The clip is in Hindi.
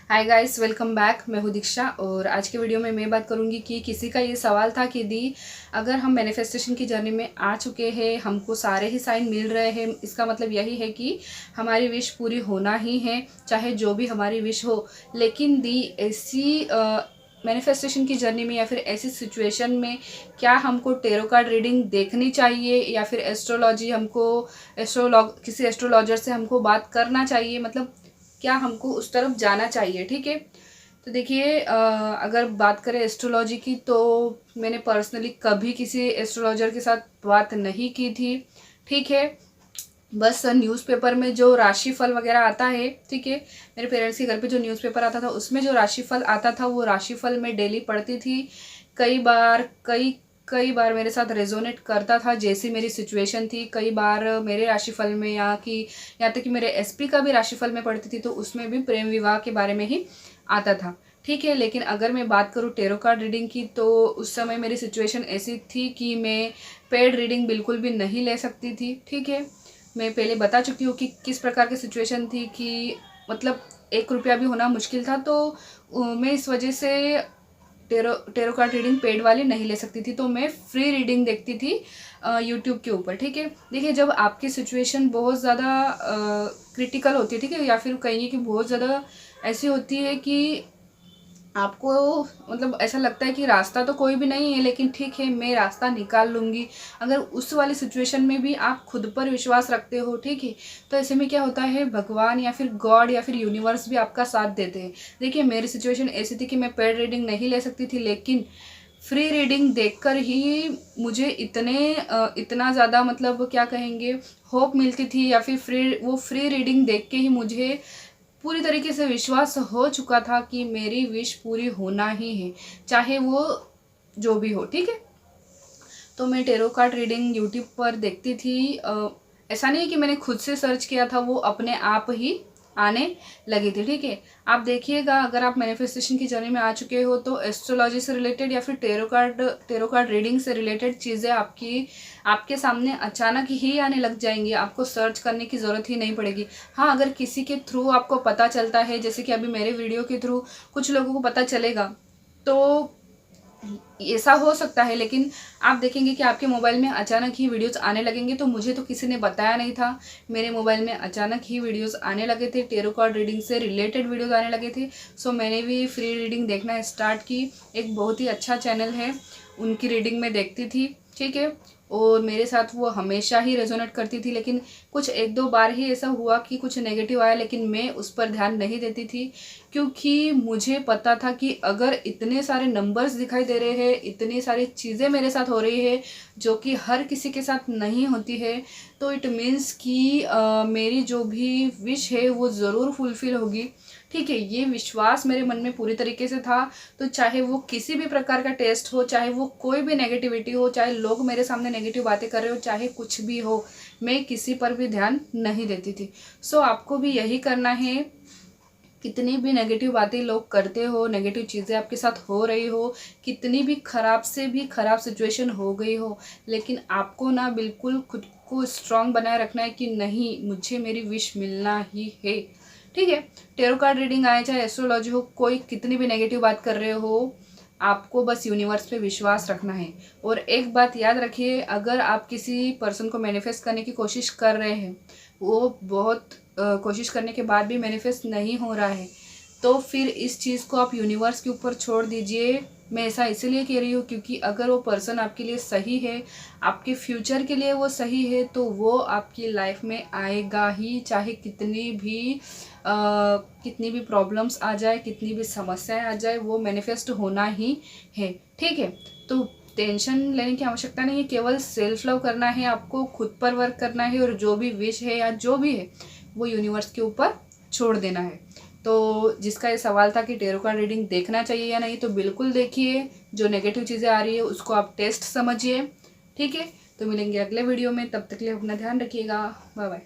Hi guys, welcome back. मैं हूँ दीक्षा और आज के वीडियो में मैं बात करूँगी कि किसी का ये सवाल था कि दी अगर हम मैनिफेस्टेशन की जर्नी में आ चुके हैं, हमको सारे ही साइन मिल रहे हैं, इसका मतलब यही है कि हमारी विश पूरी होना ही है, चाहे जो भी हमारी विश हो। लेकिन दी ऐसी मैनिफेस्टेशन की जर्नी में या फिर ऐसी सिचुएशन में क्या हमको टेरो कार्ड रीडिंग देखनी चाहिए या फिर एस्ट्रोलॉजी हमको किसी एस्ट्रोलॉजर से हमको बात करना चाहिए, मतलब क्या हमको उस तरफ जाना चाहिए। ठीक है, तो देखिए अगर बात करें एस्ट्रोलॉजी की तो मैंने पर्सनली कभी किसी एस्ट्रोलॉजर के साथ बात नहीं की थी। ठीक है, बस न्यूज़पेपर में जो राशिफल वगैरह आता है, ठीक है, मेरे पेरेंट्स के घर पे जो न्यूज़पेपर आता था उसमें जो राशिफल आता था वो राशिफल मैं डेली पढ़ती थी। कई बार मेरे साथ रेजोनेट करता था जैसी मेरी सिचुएशन थी। कई बार मेरे राशिफल में यहाँ तक कि मेरे एसपी का भी राशिफल में पढ़ती थी तो उसमें भी प्रेम विवाह के बारे में ही आता था। ठीक है, लेकिन अगर मैं बात करूँ टेरो कार्ड रीडिंग की तो उस समय मेरी सिचुएशन ऐसी थी कि मैं पेड रीडिंग बिल्कुल भी नहीं ले सकती थी। ठीक है, मैं पहले बता चुकी हूँ कि किस प्रकार की सिचुएशन थी कि मतलब 1 रुपया भी होना मुश्किल था, तो मैं इस वजह से टेरो कार्ड रीडिंग पेड वाली नहीं ले सकती थी, तो मैं फ्री रीडिंग देखती थी यूट्यूब के ऊपर। ठीक है, देखिए जब आपकी सिचुएशन बहुत ज़्यादा क्रिटिकल होती है, ठीक है, या फिर कहिए कि बहुत ज़्यादा ऐसी होती है कि आपको मतलब ऐसा लगता है कि रास्ता तो कोई भी नहीं है लेकिन ठीक है मैं रास्ता निकाल लूँगी, अगर उस वाली सिचुएशन में भी आप खुद पर विश्वास रखते हो, ठीक है, तो ऐसे में क्या होता है भगवान या फिर गॉड या फिर यूनिवर्स भी आपका साथ देते हैं। देखिए मेरी सिचुएशन ऐसी थी कि मैं पेड रीडिंग नहीं ले सकती थी, लेकिन फ्री रीडिंग देखकर ही मुझे इतना ज़्यादा मतलब क्या कहेंगे होप मिलती थी, या फिर फ्री रीडिंग देख के ही मुझे पूरी तरीके से विश्वास हो चुका था कि मेरी विश पूरी होना ही है, चाहे वो जो भी हो। ठीक है, तो मैं टेरो कार्ड रीडिंग यूट्यूब पर देखती थी। ऐसा नहीं है कि मैंने खुद से सर्च किया था, वो अपने आप ही आने लगी थी। ठीक है, आप देखिएगा अगर आप मैनिफेस्टेशन की जर्नी में आ चुके हो तो एस्ट्रोलॉजी से रिलेटेड या फिर टेरो कार्ड रीडिंग से रिलेटेड चीज़ें आपके सामने अचानक ही आने लग जाएंगी, आपको सर्च करने की ज़रूरत ही नहीं पड़ेगी। हाँ, अगर किसी के थ्रू आपको पता चलता है, जैसे कि अभी मेरे वीडियो के थ्रू कुछ लोगों को पता चलेगा तो ऐसा हो सकता है, लेकिन आप देखेंगे कि आपके मोबाइल में अचानक ही वीडियोस आने लगेंगे। तो मुझे तो किसी ने बताया नहीं था, मेरे मोबाइल में अचानक ही वीडियोस आने लगे थे, टेरो कार्ड रीडिंग से रिलेटेड वीडियोस आने लगे थे। सो मैंने भी फ्री रीडिंग देखना स्टार्ट की। एक बहुत ही अच्छा चैनल है, उनकी रीडिंग में देखती थी। ठीक है, और मेरे साथ वो हमेशा ही रेजोनेट करती थी, लेकिन कुछ 1-2 बार ही ऐसा हुआ कि कुछ नेगेटिव आया, लेकिन मैं उस पर ध्यान नहीं देती थी क्योंकि मुझे पता था कि अगर इतने सारे नंबर्स दिखाई दे रहे हैं, इतनी सारी चीज़ें मेरे साथ हो रही है जो कि हर किसी के साथ नहीं होती है, तो इट मीन्स कि मेरी जो भी विश है वो ज़रूर फुलफ़िल होगी। ठीक है, ये विश्वास मेरे मन में पूरी तरीके से था। तो चाहे वो किसी भी प्रकार का टेस्ट हो, चाहे वो कोई भी नेगेटिविटी हो, चाहे लोग मेरे सामने नेगेटिव बातें कर रहे हो, चाहे कुछ भी हो, मैं किसी पर भी ध्यान नहीं देती थी। सो आपको भी यही करना है। कितनी भी नेगेटिव बातें लोग करते हो, नेगेटिव चीज़ें आपके साथ हो रही हो, कितनी भी खराब से भी खराब सिचुएशन हो गई हो, लेकिन आपको ना बिल्कुल खुद को स्ट्रांग बनाए रखना है कि नहीं, मुझे मेरी विश मिलना ही है। ठीक है, टेरो कार्ड रीडिंग आए चाहे एस्ट्रोलॉजी हो, कोई कितनी भी नेगेटिव बात कर रहे हो, आपको बस यूनिवर्स पे विश्वास रखना है। और एक बात याद रखिए, अगर आप किसी पर्सन को मैनिफेस्ट करने की कोशिश कर रहे हैं, वो बहुत कोशिश करने के बाद भी मैनिफेस्ट नहीं हो रहा है, तो फिर इस चीज़ को आप यूनिवर्स के ऊपर छोड़ दीजिए। मैं ऐसा इसीलिए कह रही हूँ क्योंकि अगर वो पर्सन आपके लिए सही है, आपके फ्यूचर के लिए वो सही है, तो वो आपकी लाइफ में आएगा ही, चाहे कितनी भी प्रॉब्लम्स आ जाए, कितनी भी समस्याएं आ जाए, वो मैनिफेस्ट होना ही है। ठीक है, तो टेंशन लेने की आवश्यकता नहीं है, केवल सेल्फ लव करना है, आपको खुद पर वर्क करना है, और जो भी विश है या जो भी है वो यूनिवर्स के ऊपर छोड़ देना है। तो जिसका ये सवाल था कि टेरो कार्ड रीडिंग देखना चाहिए या नहीं, तो बिल्कुल देखिए। जो नेगेटिव चीज़ें आ रही है उसको आप टेस्ट समझिए। ठीक है, तो मिलेंगे अगले वीडियो में, तब तक के लिए अपना ध्यान रखिएगा। Bye bye.